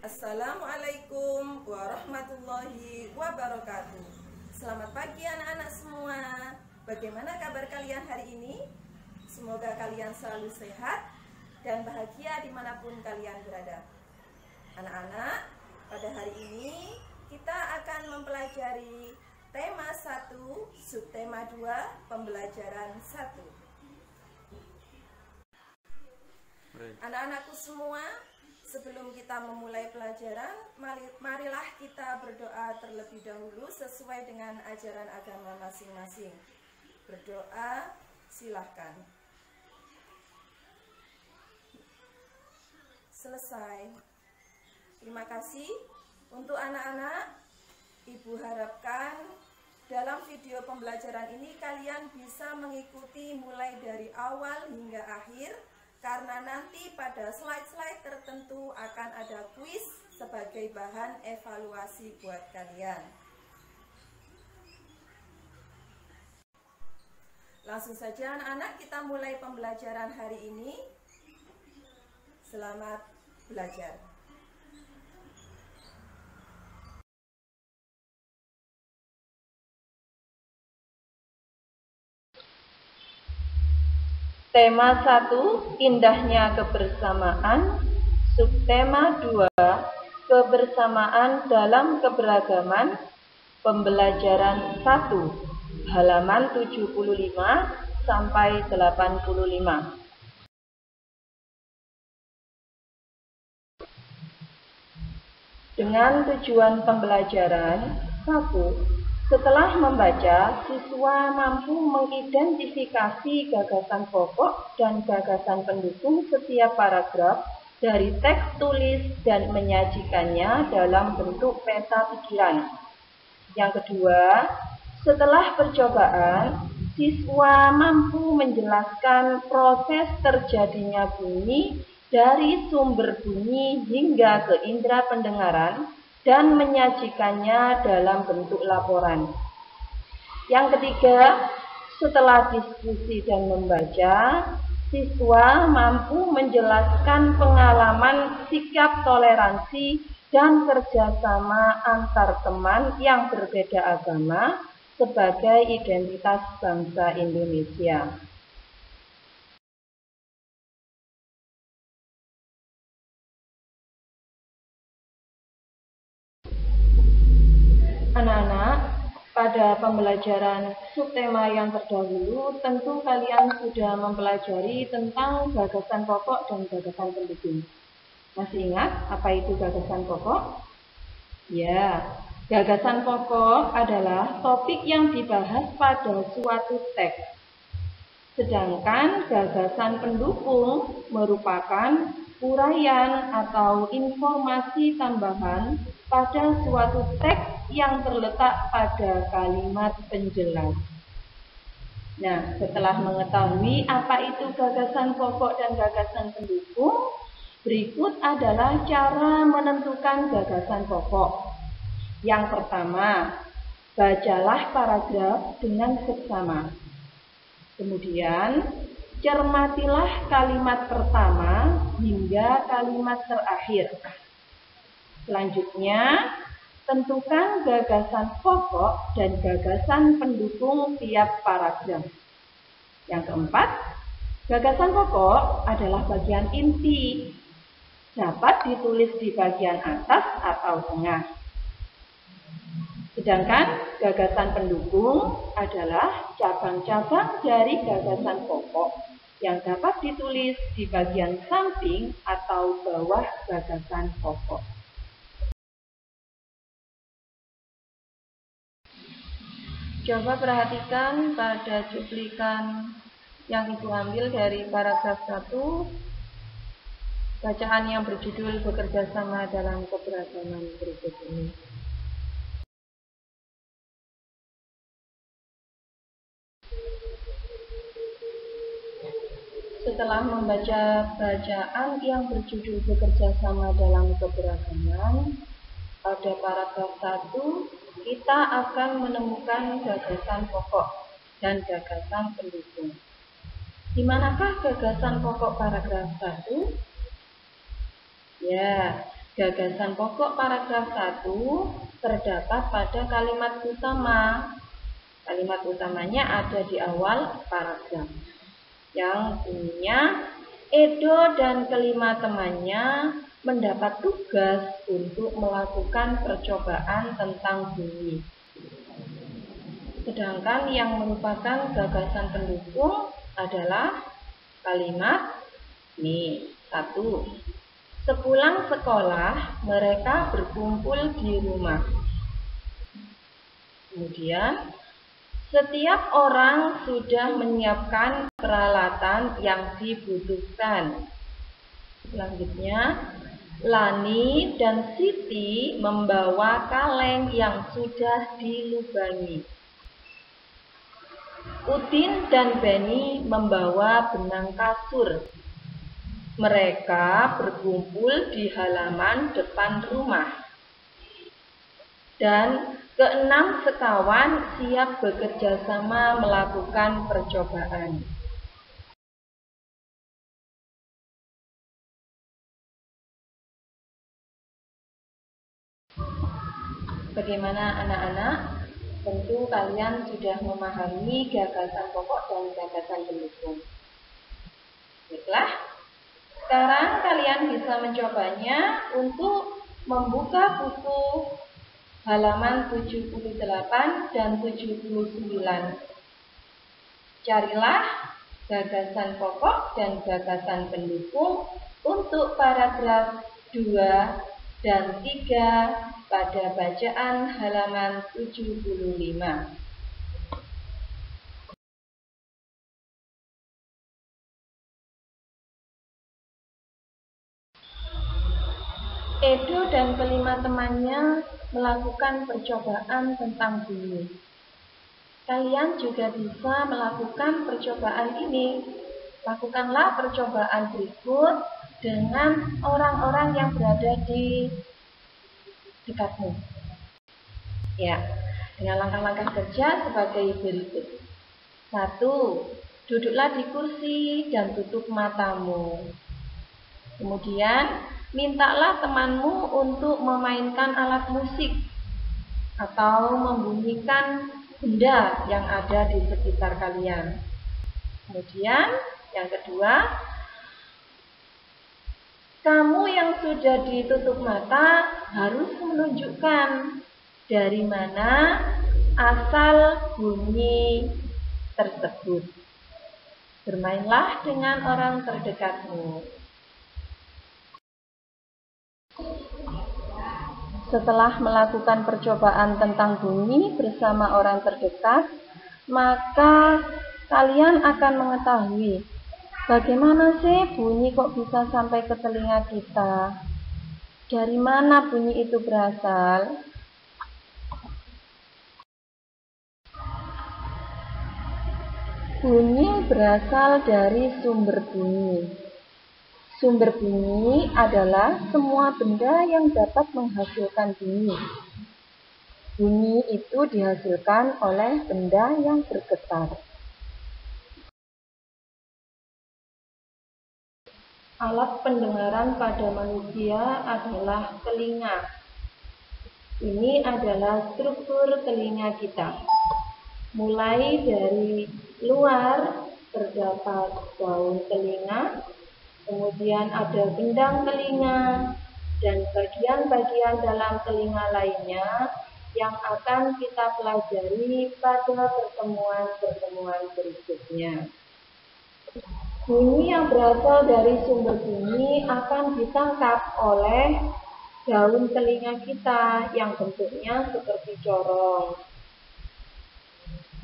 Assalamualaikum warahmatullahi wabarakatuh. Selamat pagi anak-anak semua. Bagaimana kabar kalian hari ini? Semoga kalian selalu sehat dan bahagia dimanapun kalian berada. Anak-anak, pada hari ini kita akan mempelajari tema 1, subtema 2, pembelajaran 1. Anak-anakku semua, sebelum kita memulai pelajaran, marilah kita berdoa terlebih dahulu sesuai dengan ajaran agama masing-masing. Berdoa, silahkan. Selesai. Terima kasih untuk anak-anak. Ibu harapkan dalam video pembelajaran ini kalian bisa mengikuti mulai dari awal hingga akhir, karena nanti pada slide-slide tertentu akan ada kuis sebagai bahan evaluasi buat kalian. Langsung saja anak-anak, kita mulai pembelajaran hari ini. Selamat belajar. Tema 1, indahnya kebersamaan. Subtema 2, kebersamaan dalam keberagaman. Pembelajaran 1, halaman 75 sampai 85. Dengan tujuan pembelajaran 1. Setelah membaca, siswa mampu mengidentifikasi gagasan pokok dan gagasan pendukung setiap paragraf dari teks tulis dan menyajikannya dalam bentuk peta pikiran. Yang kedua, setelah percobaan, siswa mampu menjelaskan proses terjadinya bunyi dari sumber bunyi hingga ke indera pendengaran dan menyajikannya dalam bentuk laporan. Yang ketiga, setelah diskusi dan membaca, siswa mampu menjelaskan pengalaman sikap toleransi dan kerjasama antar teman yang berbeda agama sebagai identitas bangsa Indonesia. Anak-anak, pada pembelajaran subtema yang terdahulu, tentu kalian sudah mempelajari tentang gagasan pokok dan gagasan pendukung. Masih ingat apa itu gagasan pokok? Ya, gagasan pokok adalah topik yang dibahas pada suatu teks. Sedangkan gagasan pendukung merupakan uraian atau informasi tambahan pada suatu teks yang terletak pada kalimat penjelas. Nah, setelah mengetahui apa itu gagasan pokok dan gagasan pendukung, berikut adalah cara menentukan gagasan pokok. Yang pertama, bacalah paragraf dengan seksama. Kemudian, cermatilah kalimat pertama hingga kalimat terakhir. Selanjutnya, tentukan gagasan pokok dan gagasan pendukung tiap paragraf. Yang keempat, gagasan pokok adalah bagian inti. Dapat ditulis di bagian atas atau tengah. Sedangkan gagasan pendukung adalah cabang-cabang dari gagasan pokok yang dapat ditulis di bagian samping atau bawah gagasan pokok. Coba perhatikan pada cuplikan yang Ibu ambil dari paragraf 1, bacaan yang berjudul bekerja sama dalam keberagaman berikut ini. Setelah membaca bacaan yang berjudul bekerja sama dalam keberagaman, pada paragraf 1, kita akan menemukan gagasan pokok dan gagasan pendukung. Di manakah gagasan pokok paragraf 1? Ya, Gagasan pokok paragraf 1 terdapat pada kalimat utama. Kalimat utamanya ada di awal paragraf, yang bunyinya Edo dan kelima temannya mendapat tugas untuk melakukan percobaan tentang bunyi. Sedangkan yang merupakan gagasan pendukung adalah kalimat ini. 1. Sepulang sekolah, mereka berkumpul di rumah. Kemudian, setiap orang sudah menyiapkan peralatan yang dibutuhkan. Selanjutnya, Lani dan Siti membawa kaleng yang sudah dilubangi. Udin dan Beni membawa benang kasur. Mereka berkumpul di halaman depan rumah. Dan keenam sekawan siap bekerja sama melakukan percobaan. Bagaimana anak-anak? Tentu kalian sudah memahami gagasan pokok dan gagasan pendukung. Baiklah. Sekarang kalian bisa mencobanya untuk membuka buku halaman 78 dan 79. Carilah gagasan pokok dan gagasan pendukung untuk paragraf 2 dan 3 pada bacaan halaman 75. Edo dan kelima temannya melakukan percobaan tentang bunyi. Kalian juga bisa melakukan percobaan ini. Lakukanlah percobaan berikut dengan orang-orang yang berada di dekatmu. Ya, dengan langkah-langkah kerja sebagai berikut. 1. Duduklah di kursi dan tutup matamu. Kemudian, mintalah temanmu untuk memainkan alat musik atau membunyikan benda yang ada di sekitar kalian. Kemudian, yang kedua, kamu yang sudah ditutup mata harus menunjukkan dari mana asal bunyi tersebut. Bermainlah dengan orang terdekatmu. Setelah melakukan percobaan tentang bunyi bersama orang terdekat, maka kalian akan mengetahui bagaimana sih bunyi kok bisa sampai ke telinga kita. Dari mana bunyi itu berasal? Bunyi berasal dari sumber bunyi. Sumber bunyi adalah semua benda yang dapat menghasilkan bunyi. Bunyi itu dihasilkan oleh benda yang bergetar. Alat pendengaran pada manusia adalah telinga. Ini adalah struktur telinga kita. Mulai dari luar terdapat daun telinga, kemudian ada gendang telinga, dan bagian-bagian dalam telinga lainnya yang akan kita pelajari pada pertemuan-pertemuan berikutnya. Bunyi yang berasal dari sumber bunyi akan ditangkap oleh daun telinga kita yang bentuknya seperti corong.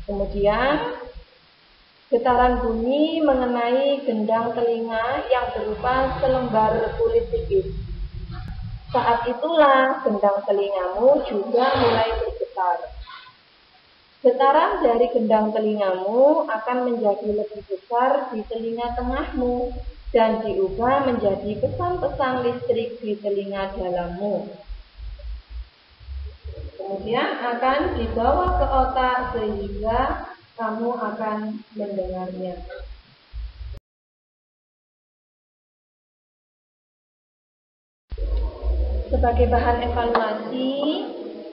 Kemudian, getaran bunyi mengenai gendang telinga yang berupa selembar kulit tipis. Saat itulah gendang telingamu juga mulai bergetar. Getaran dari gendang telingamu akan menjadi lebih besar di telinga tengahmu dan diubah menjadi pesan-pesan listrik di telinga dalammu. Kemudian akan dibawa ke otak sehingga kamu akan mendengarnya. Sebagai bahan evaluasi,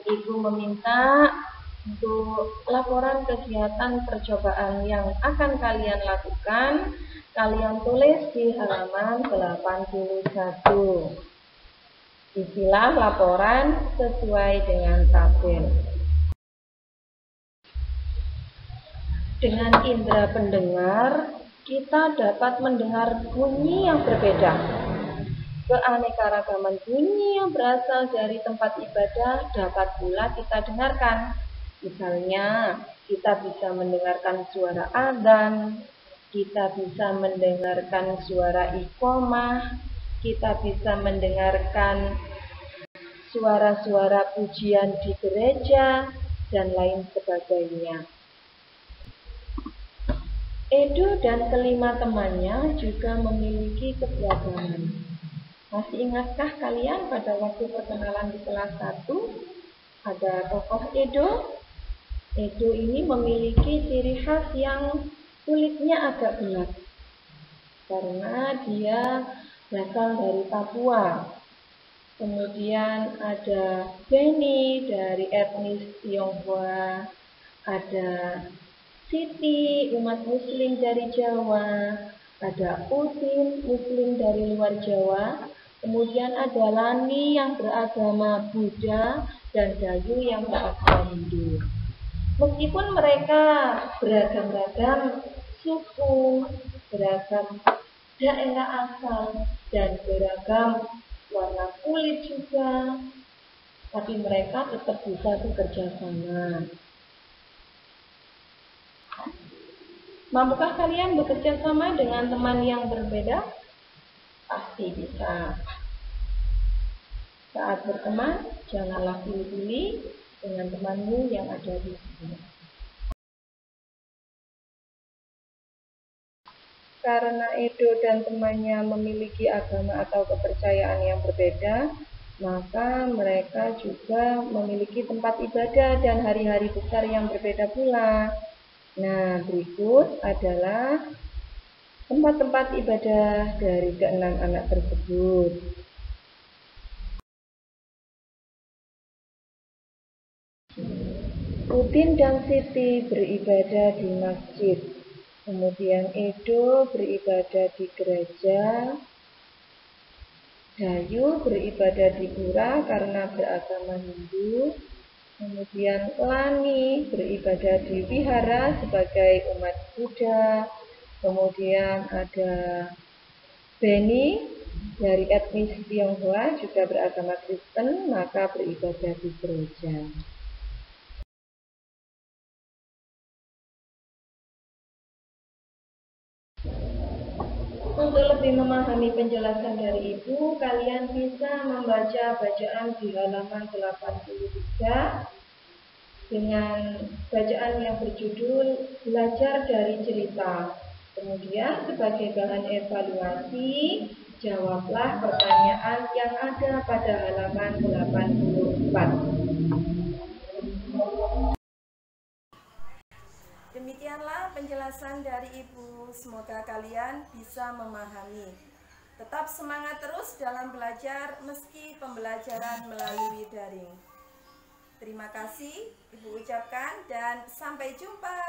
Ibu meminta untuk laporan kegiatan percobaan yang akan kalian lakukan, kalian tulis di halaman 81. Isilah laporan sesuai dengan tabel. Dengan indera pendengar, kita dapat mendengar bunyi yang berbeda. Keanekaragaman bunyi yang berasal dari tempat ibadah dapat pula kita dengarkan. Misalnya, kita bisa mendengarkan suara adzan, kita bisa mendengarkan suara iqomah, kita bisa mendengarkan suara-suara pujian di gereja, dan lain sebagainya. Edo dan kelima temannya juga memiliki keberagaman. Masih ingatkah kalian pada waktu perkenalan di kelas 1 ada tokoh Edo? Edo ini memiliki ciri khas yang kulitnya agak gelap karena dia berasal dari Papua. Kemudian ada Benny dari etnis Tionghoa, ada Siti, umat muslim dari Jawa, ada Udin, muslim dari luar Jawa, kemudian ada Lani yang beragama Buddha, dan Dayu yang beragama Hindu. Meskipun mereka beragam-ragam suku, beragam daerah asal, dan beragam warna kulit juga, tapi mereka tetap bisa bekerja sama. Mampukah kalian bekerja sama dengan teman yang berbeda? Pasti bisa. Saat berteman, janganlah pilih-pilih dengan temanmu yang ada di sini. Karena Edo dan temannya memiliki agama atau kepercayaan yang berbeda, maka mereka juga memiliki tempat ibadah dan hari-hari besar yang berbeda pula. Nah, berikut adalah tempat-tempat ibadah dari keenam anak tersebut. Udin dan Siti beribadah di masjid. Kemudian Edo beribadah di gereja. Dayu beribadah di pura karena beragama Hindu. Kemudian Lani beribadah di wihara sebagai umat Buddha. Kemudian ada Benny dari etnis Tionghoa juga beragama Kristen, maka beribadah di gereja. Untuk lebih memahami penjelasan dari Ibu, kalian bisa membaca bacaan di halaman 83 dengan bacaan yang berjudul Belajar dari Cerita. Kemudian sebagai bahan evaluasi, jawablah pertanyaan yang ada pada halaman 84. Demikianlah penjelasan dari Ibu. Semoga kalian bisa memahami. Tetap semangat terus dalam belajar meski pembelajaran melalui daring. Terima kasih Ibu ucapkan dan sampai jumpa.